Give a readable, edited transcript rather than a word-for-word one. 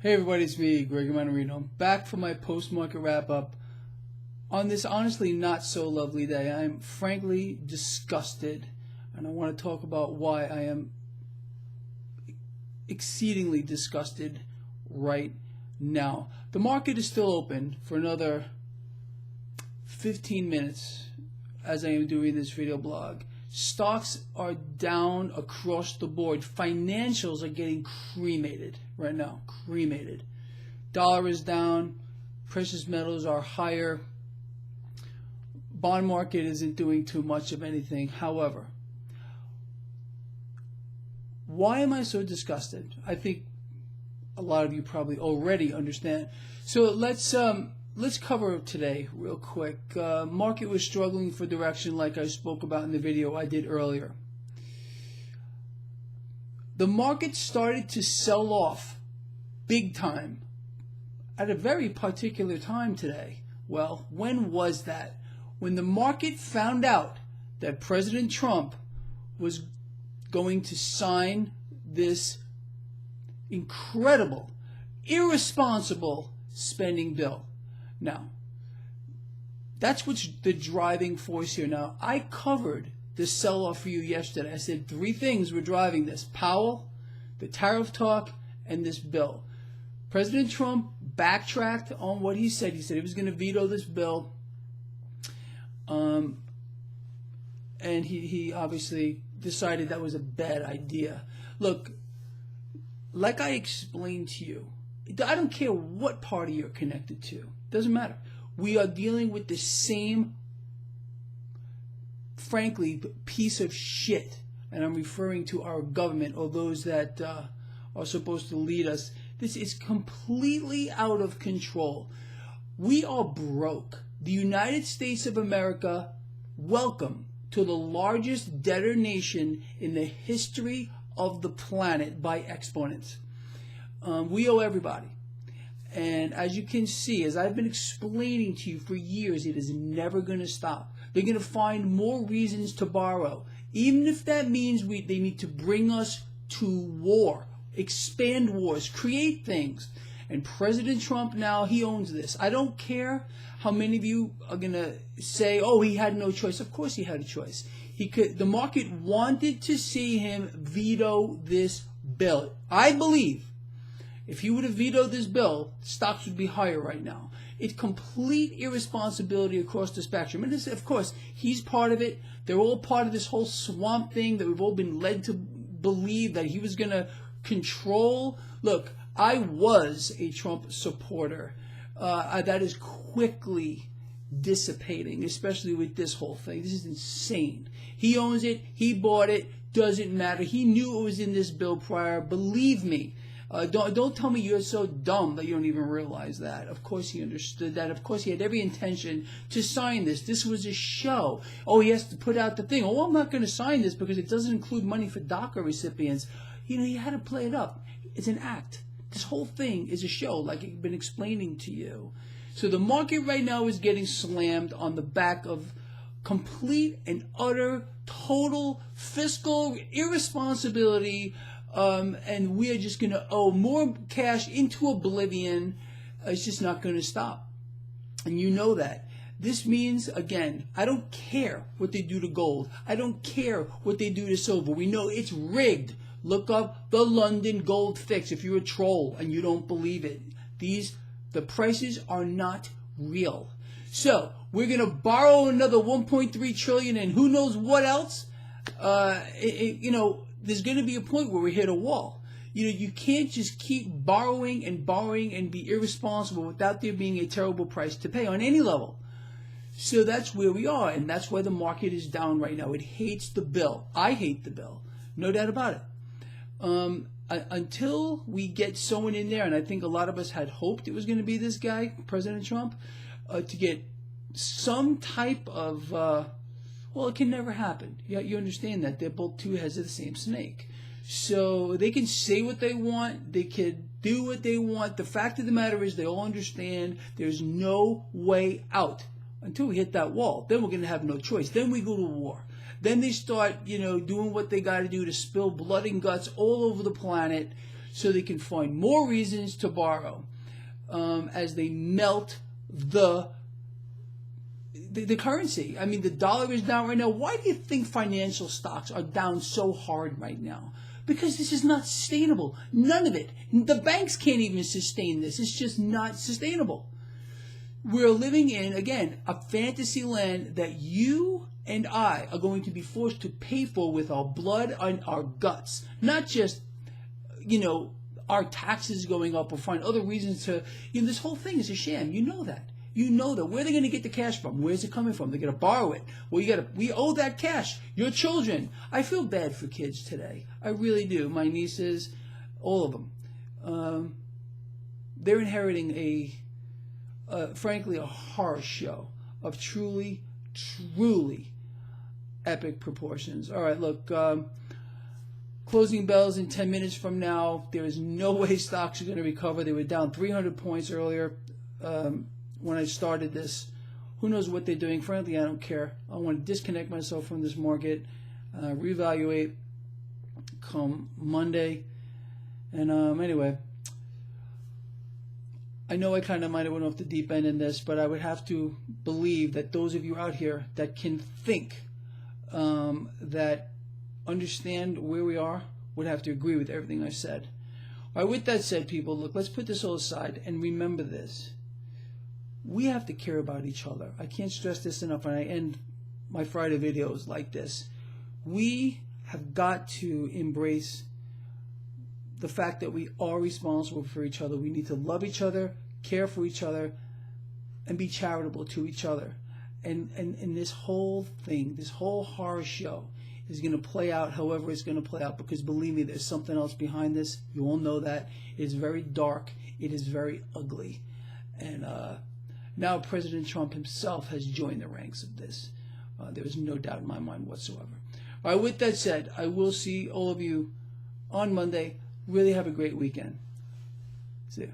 Hey everybody, it's me, Gregory Mannarino. I'm back for my post-market wrap-up on this honestly not so lovely day. I'm frankly disgusted, and I want to talk about why I am exceedingly disgusted right now. The market is still open for another 15 minutes as I am doing this video blog. Stocks are down across the board. Financials are getting cremated right now. Cremated. Dollar is down. Precious metals are higher. Bond market isn't doing too much of anything. However, why am I so disgusted? I think a lot of you probably already understand. So let's cover today real quick. Market was struggling for direction like I spoke about in the video I did earlier. The market started to sell off big time at a very particular time today. Well, when was that? When the market found out that President Trump was going to sign this incredible, irresponsible spending bill. Now, that's what's the driving force here. Now, I covered the sell-off for you yesterday. I said three things were driving this: Powell, the tariff talk, and this bill. President Trump backtracked on what he said. He said he was going to veto this bill. And he obviously decided that was a bad idea. Look, like I explained to you, I don't care what party you're connected to. Doesn't matter. We are dealing with the same, frankly, piece of shit. And I'm referring to our government or those that are supposed to lead us. This is completely out of control. We are broke. The United States of America, welcome to the largest debtor nation in the history of the planet by exponents. We owe everybody. And as you can see, as I've been explaining to you for years, it is never going to stop. They're going to find more reasons to borrow, even if that means they need to bring us to war, expand wars, create things. And President Trump now, he owns this. I don't care how many of you are going to say, oh, he had no choice. Of course he had a choice. The market wanted to see him veto this bill. I believe if he would have vetoed this bill, stocks would be higher right now. It's complete irresponsibility across the spectrum. And this, of course, he's part of it. They're all part of this whole swamp thing that we've all been led to believe that he was going to control. Look, I was a Trump supporter. That is quickly dissipating, especially with this whole thing. This is insane. He owns it. He bought it. Doesn't matter. He knew it was in this bill prior. Believe me. Don't tell me you're so dumb that you don't even realize that. Of course he understood that. Of course he had every intention to sign this. This was a show. Oh, he has to put out the thing. Oh, I'm not going to sign this because it doesn't include money for DACA recipients. You know, he had to play it up. It's an act. This whole thing is a show, like I've been explaining to you. So the market right now is getting slammed on the back of complete and utter, total fiscal irresponsibility. And we are just going to owe more cash into oblivion. It's just not going to stop. And you know that. This means, again, I don't care what they do to gold. I don't care what they do to silver. We know it's rigged. Look up the London Gold Fix if you're a troll and you don't believe it. The prices are not real. So we're going to borrow another 1.3 trillion and who knows what else. There's going to be a point where we hit a wall. You can't just keep borrowing and be irresponsible without there being a terrible price to pay on any level. So that's where we are, and that's why the market is down right now. It hates the bill. I hate the bill. No doubt about it. Until we get someone in there, and I think a lot of us had hoped it was going to be this guy, President Trump, to get some type of, well, it can never happen. You understand that. They're both two heads of the same snake. So they can say what they want. They can do what they want. The fact of the matter is they all understand there's no way out until we hit that wall. Then we're going to have no choice. Then we go to war. Then they start, doing what they got to do to spill blood and guts all over the planet. so they can find more reasons to borrow as they melt the currency. I mean, the dollar is down right now. Why do you think financial stocks are down so hard right now? Because this is not sustainable. None of it. The banks can't even sustain this. It's just not sustainable. We're living in, again, a fantasy land that you and I are going to be forced to pay for with our blood and our guts. Not just, our taxes going up or find other reasons to, this whole thing is a sham. You know that. You know that. Where are they going to get the cash from? Where's it coming from? They're going to borrow it. Well, we owe that cash. Your children. I feel bad for kids today. I really do. My nieces, all of them. They're inheriting frankly, a horror show of truly, truly epic proportions. All right, look, closing bells in 10 minutes from now. There is no way stocks are going to recover. They were down 300 points earlier when I started this. Who knows what they're doing? Frankly, I don't care. I want to disconnect myself from this market, reevaluate come Monday. And anyway, I know I kind of might have went off the deep end in this, but I would have to believe that those of you out here that can think, that understand where we are, would have to agree with everything I said. All right, with that said, people, look, let's put this all aside and remember this. We have to care about each other. I can't stress this enough, and I end my Friday videos like this. We have got to embrace the fact that we are responsible for each other. We need to love each other, care for each other, and be charitable to each other. And this whole thing, this whole horror show is going to play out however it's going to play out, because believe me, there's something else behind this. You all know that. It is very dark. It is very ugly. And now President Trump himself has joined the ranks of this. There is no doubt in my mind whatsoever. All right, with that said, I will see all of you on Monday. Really have a great weekend. See ya.